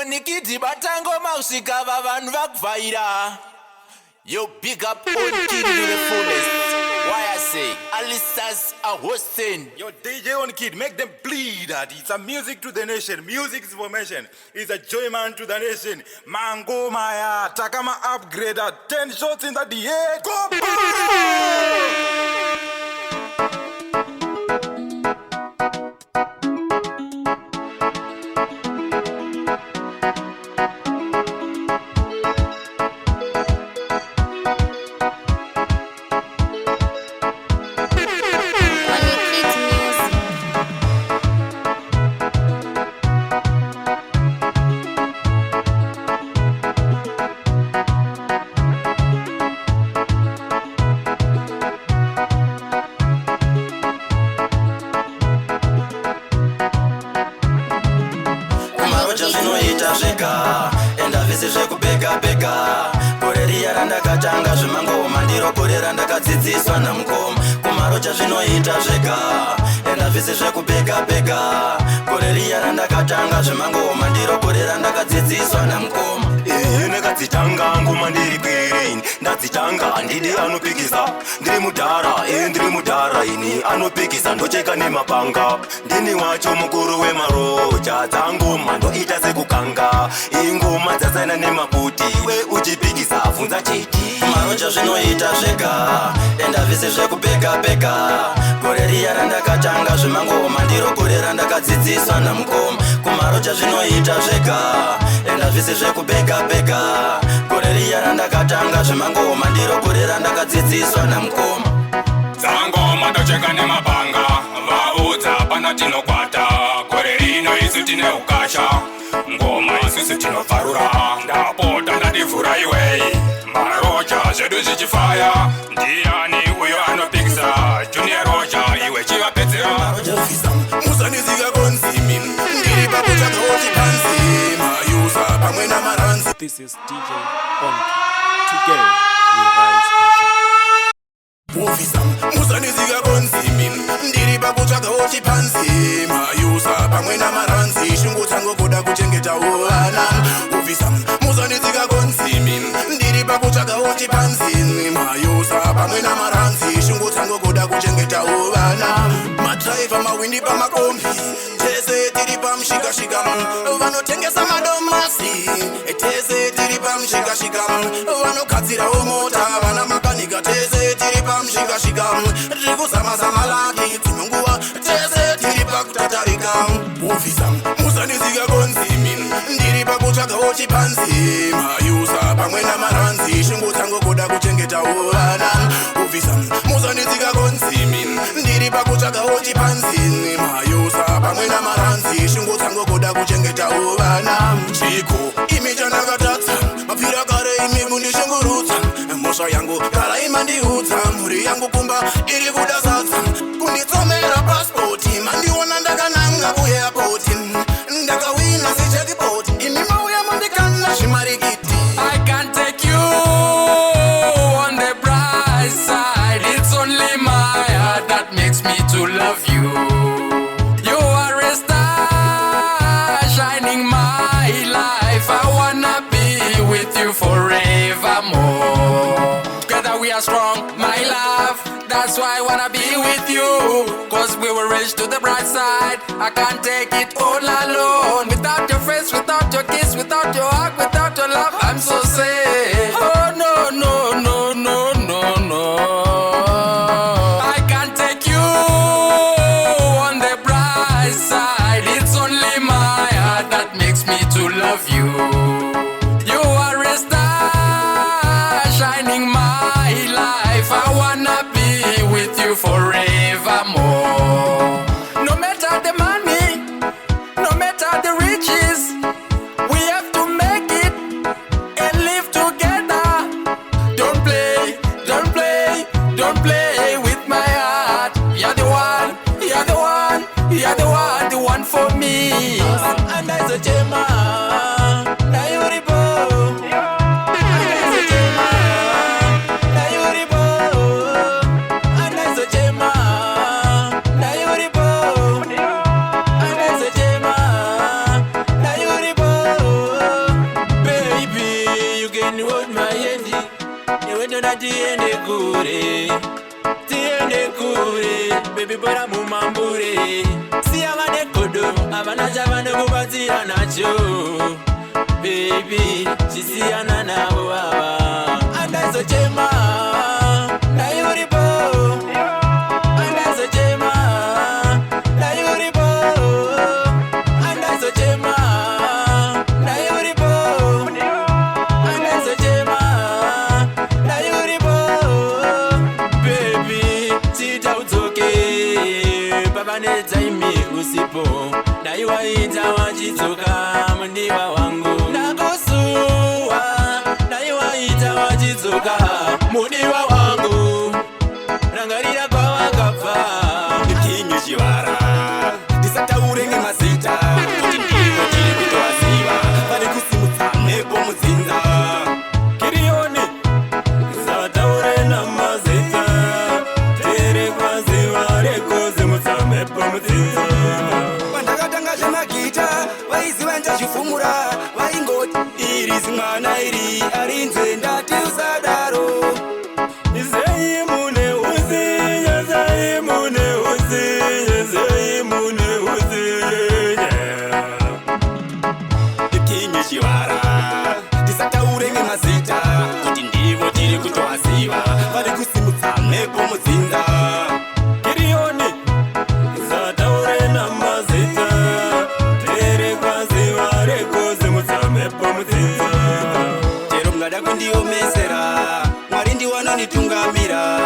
Nikiti batango mausika vavanhu vakuvhaira. Yo big up old kid to the fullest. Why I say Alistas are hosting. Yo DJ on kid, make them bleed. It's a music to the nation. Music is formation. It's a joy man to the nation. Mango Maya, Takama upgrader. 10 shots in the DA. Go! Enda visi zvekubhega bhega koreriya randakatanga zvemango mandiro korera ndakadzidziswa namukoma kumaro chazvinoita zvega enda visi zvekubhega bhega koreriya randakatanga zvemango mandiro korera ndakadzidziswa namukoma nekadzitanga ngoma ndiri kwereini ndadzitanga handidi anopikisa ndiri mudhara ini anopikisa ndocheka nemapanga ndini wacho mukuru wemaroja dzangoma ndoita sekukanga ingoma dzasaina nemaputi we uchipikisa bvunza cheti maroja zvinoita zvega enda visi zvekubhega bhega koreriya randakatanga zvemango mandiro korera ndakadzidziswa namukoma kumaroja zvinoita zvega enda visi zvekubhega bhega koreriya randakatanga zvemango mandiro korera ndakadzidziswa namukoma dzangoma ndocheka nemapanga vaudza pana tinokwata korerino isu tine ukasha ngoma isusu tinobvarura ndapota ndadivhura iwei maroja zvedu zvichifaya ndiani uyo anopikisa junior roja iwe chivapedzera musanizika konzimi ndiri pakutsvagawo chipanzi mayuza pamwe namaranzi. This is DJ Onki. Together we rise and shine. Ufisa musanizika konzimi ndiri pakutsvagawo chipanzi mayuza pamwe namaranzi shungu dzangu kuda kuchengetawo vana. Ufisa musanizika konzimi ndiri pakutsvagawo chipanzi mayuza pamwe namaranzi shungu dzangu kuda kuchengetawo vana. Madhiraivha mawindi pamakombi tese tiri pamushikashika vanotengesa madomasi tese tiri pamushikashika vanogadzirawo mota vana makanika tese tiri pamushikashika tiri kuzamazama laki dzimwe nguva tese tiri pakutatarika. Ufisa musanizika konzimi ndiri pakutsvagawo chipanzi mayuza pamwe namaranzi shungu dzangu kuda kuchengetawo vana. Ufisa musanizika konzimi ndiri pakutsvagawo chipanzi mayuza pamwe namaranzi shungu dzangu kuda kuchengetawo vana. Chiko imi chandakatatsa mapfira kare imi kundishungurudza mhosva yangu kara imandiudza mhuri yangu kumba iri kuda sadza kunditsomera pasipoti mandiona ndakananga kuairpoti ndakawina sechekipoti imi mauya mandikana zvimarikiti. I can't take you on the bright side. It's only my heart that makes me to love you. You are a star shining my life. I wanna be with you forevermore. Together we are strong, my love. That's why I wanna be with you. Cause we were raised to the bright side. I can't take it all alone. Without your face, without your kiss, without your hug, without your love, I'm so sad. Oh no, no, no, no, no, no. I can't take you on the bright side. It's only my heart that makes me to love you. You are a star shining my life. I wanna be with you forevermore. No matter the money, no matter the riches, we have to make it and live together. Don't play, don't play, don't play with my heart. You're the one, you're the one, you're the one for me. And as a Gemma, Toda tiende kure, baby bora mumambure. Si avane kodo, avana javane kubatira nacho. Baby, chisiana na wawa. Andazo chema, na yuribo. Andazo chema, na yuribo. Andazo chema, na yuribo. Andazo chema, na yuribo. Baby, sita utoke. Baba neta imi usipo. Na iwaita wajitoka mundiwa wangu. Muniwa wangu rangarira kwa wakafa Kinyu chivara Disataurenge mazita Kuti ndivo chiri kutoasiva Pari kusimutsa mhepo mudzinza Kirione Disataure na mazita Tere kwa ziva Reko zimutsa mhepo mudzinza Vandakatanga zvemagita Vaiziva njachifumura Vaingoti iri zimwana iri Arinze ndati usadaro Disataurenge mazita Kuti ndivo tiri kutoasiva Vari kusimutsa mhepo mudzinza Kirione Disataure na mazita Tere kwa ziva Reko zimutsa mhepo mudzinza Chero mngada kundiomesera Mwari ndiwanonitungamira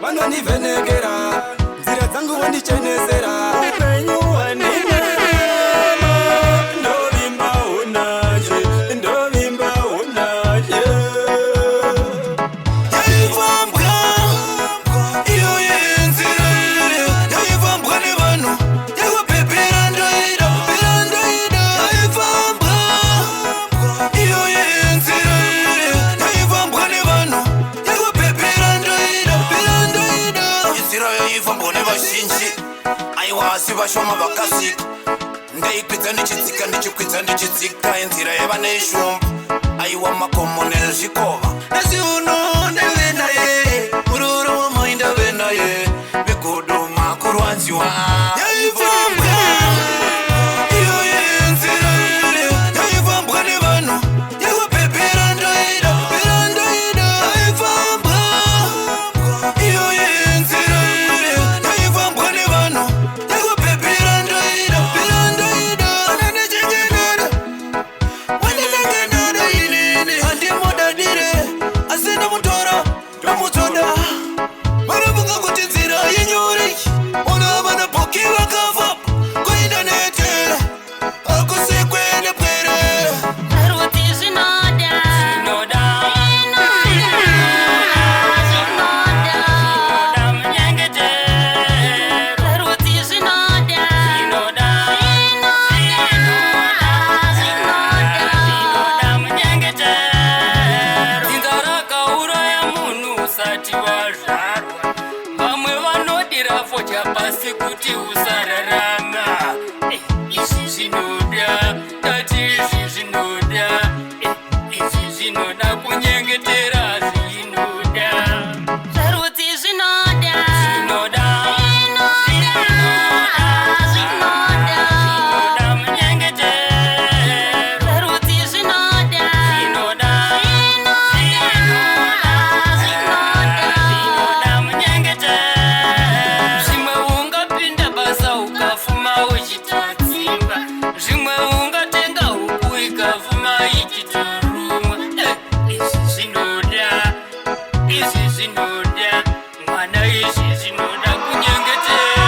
Vanondivhenekera Nzira dzangu vandichenesera Upenyu wanine Vashoma vakasika ndaikwidza ndichidzika enzira yava neshumba aiwa makomo nezvikova asi uno ndave naye muroro wamai ndave naye vegodo makurwanziwa yaifambwa iyo yenzira yaifambwa nevanhu yakupepera ndoida yaifambwa iyo yenzira yaifambwa nevanhu kuti usararama izvi zvinoda tati izvi zvinoda kunyengetera zvinoda zvarudzi zvinoda munyengetero zvarudzi zvinoda munyengetero zvimwe ungapinda basa ukafuma uchitodzimba zvimwe ungatenga huku ikafuma ichitorumwa izvi zvinoda mwana izvi zvinoda kunyengetera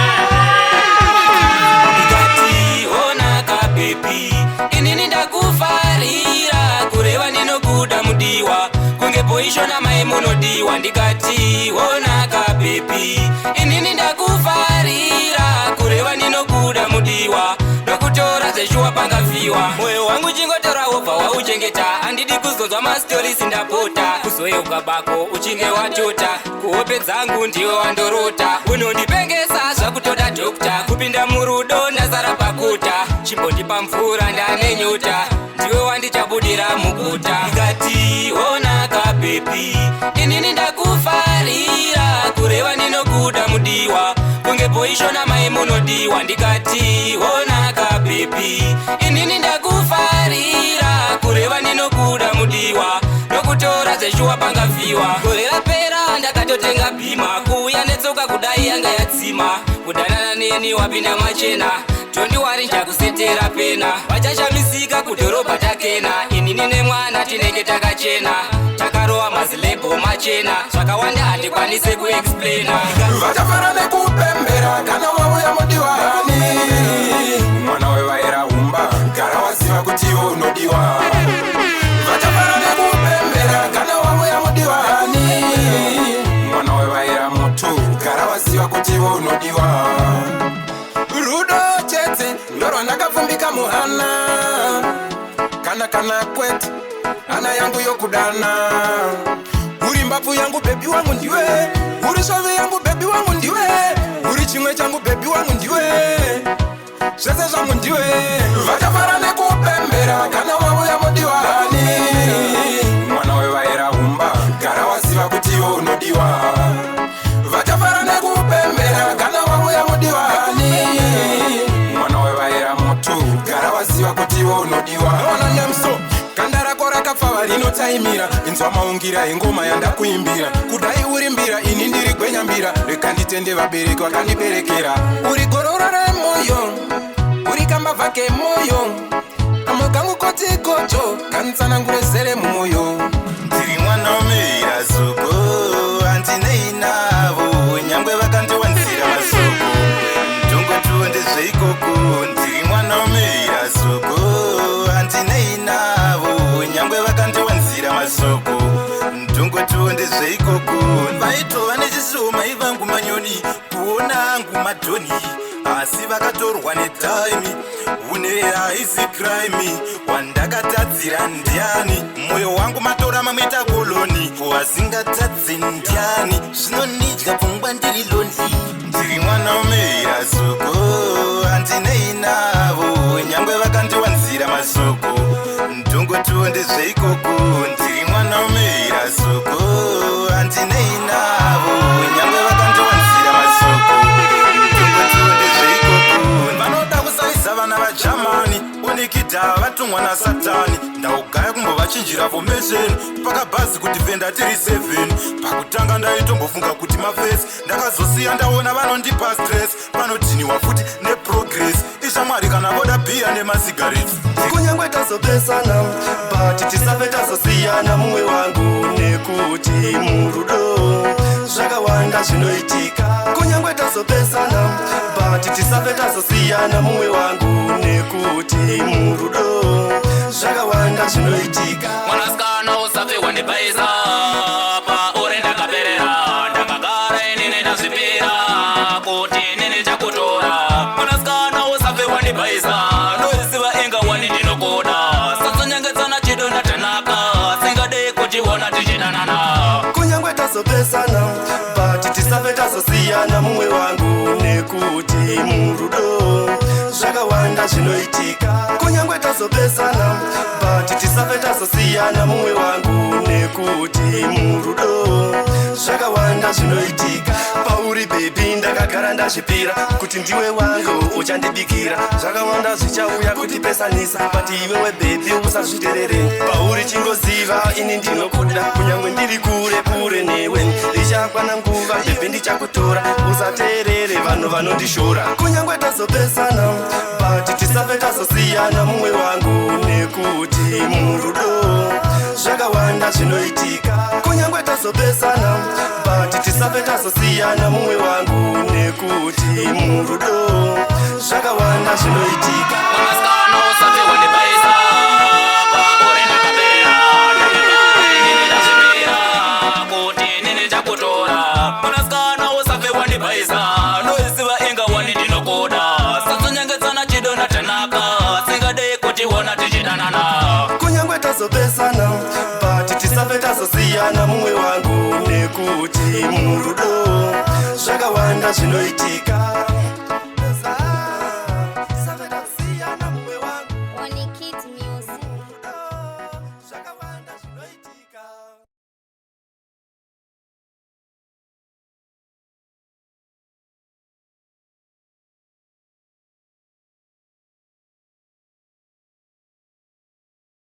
ndikati onaka bebi inini ndakufarira kureva ndinokuda mudiwa kunge poishona mai munodiwa ndikati onaka bebi inini ndakufarira kureva ndinokuda mudiwa ndokutora zvechuwa pangafiwa mwoyo wangu chingotora wobva wauchengeta handidi kuzonzwa mastorisi ndapota kuzoyeuka bako uchinge watota kuhope dzangu ndiwe wandorota unondipengesa zvakutoda dokta kupinda murudo ndazara pakuta chimbondipa mvura ndane nyota ndiwe wandichabudira muguta ndikati onaka baby. Inini ndakufarira kureva ninokuda mudiwa. Kunge poishona mai munodiwa ndikati onaka baby. Inini ndakufarira kureva ninokuda mudiwa. Nokutora zeshuwa pangafiwa. Gore rapera ndakatotenga bhima. Kuuya netsoka kudai yanga yadzima. Kudanana neni wapinda machena. Tondiwari njakusetera pena. Vachashamisika kudhorobha takena. Inini nemwana tinenge takachena. Takarowa mazilebho machena. Zvakawanda handikwanise kuexplaina. Vachafara nekupembera kana wauya mudiwani. Mwana wevaira umba gara wasiva kuti iwe unodiwa. Vachafara nekupembera kana wauya mudiwani. Mwana wevaira mutu gara wasiva kuti iwe unodiwa. Rudo chete ndoro ndakapfumbika muhana. Kana kwete ana yangu yokudana. Uri mbapu yangu baby wangu ndiwe. Uri shove yangu baby wangu ndiwe. Uri chimwe changu baby wangu ndiwe. Zvese zvangu ndiwe. Vachafara nekupembera kana wauya mudiwani. Mwana wevaira umba gara wasiva kuti iwe unodiwa. Vachafara nekupembera kana wauya mudiwani. Mwana wevaira mutu gara wasiva kuti iwe unodiwa. Ona nemso kanda rako rakapfava rinotaimira. Inzwa maungira engoma yandakuimbira. Kudai uri mbira ini ndiri gwenyambira. Rekanditende vabereki vakandiberekera. Uri gororo remoyo, uri kambavha kemoyo. Amo kangu koti kocho kanitsanangure zere mumwoyo. Ndiri mwana womira zoko handinei navo nyangwe vakandiwanzira masoko ndongotuondezve ikoko. Ndiri mwana womira zoko handinei navo nyangwe vakandiwanzira masoko ndongotuondezve ikoko. Vaitova nechisoma ivangu manyoni kuona angu madhoni asi vakatorwa netaimi. Une haisi crime wandakatadzira ndiani. Moyo wangu matora mamwita koloni wasingatadzi ndiani. Zvinonidya pfungwa ndiri lonely. Ndiri mwana womira zoko handinei navo nyangwe vakandiwanzira masoko ndongotuondezve ikoko. Ndiri mwana womira zoko handinei navo nyangwe vakandiwanzira masoko ndongotuondezve ikoko. Vanoda kusaisa vana vajamani unikidha vatumwa nasatani. Ndaugaya kumbovachinjira formation pakabhazi kuti venda tiri 7. Pakutanga ndaitombofunga kuti mafesi ndakazosiya ndaona vanondipa stress. Panodhiniwa futi neprogress izvamwari kana voda bhiya nemasigarettes. Kunyangwe tazopesana but tisafe tazosiyana mumwe wangu nekuti murudo zvakawanda zvinoitika. Kunyangwe tazopesana but tisafe tazosiyana mumwe wangu nekuti murudo zvakawanda zvinoitika. Mwanasikana usafe wandipaisa pauri ndakaperera. Ndakagara inini ndazvipira kuti nini chakutora. Mwanasikana usafe wandipaisa noiziva inga wani ndinokoda. Sazonyengedzana chido ndatanaka singadei kuchiona tichidanana. Kunyangwe tazopesana but tisafe tazosiyana mumwe wangu nekuti murudo zvakawanda zvinoitika. Kunyangwe tazopesana but tisafe tazosiyana mumwe wangu nekuti murudo zvakawanda zvinoitika. Pauri baby ndakagara ndazvipira kuti ndiwe wangu uchandibikira. Zvakawanda zvichauya kutipesanisa but iwewe baby usazviterere. Pauri chingoziva ini ndinokuda kunyangwe ndiri kure kure newe. Richakwana nguva baby ndichakutora usateerere vanhu vanondishora. Kunyangwe tazopesana but tisafe tazosiyana mumwe wangu nekuti murudo zvakawanda zvinoitika. Kunyangwe tazopesana but tisafe tazosiyana mumwe wangu nekuti murudo zvakawanda zvinoitika. Mwanasikana usafe wandipaisa pauri ndakaperera. Ndakagara inini ndazvipira kuti nini chakutora. Mwanasikana usafe wandipaisa noiziva inga wani ndinokoda. Sazonyengedzana chido ndatanaka singadei kutiona tichidanana. Kunyangwe tazopesana but tisafe tazosiyana mumwe wangu nekuti murudo zvakawanda zvinoitika.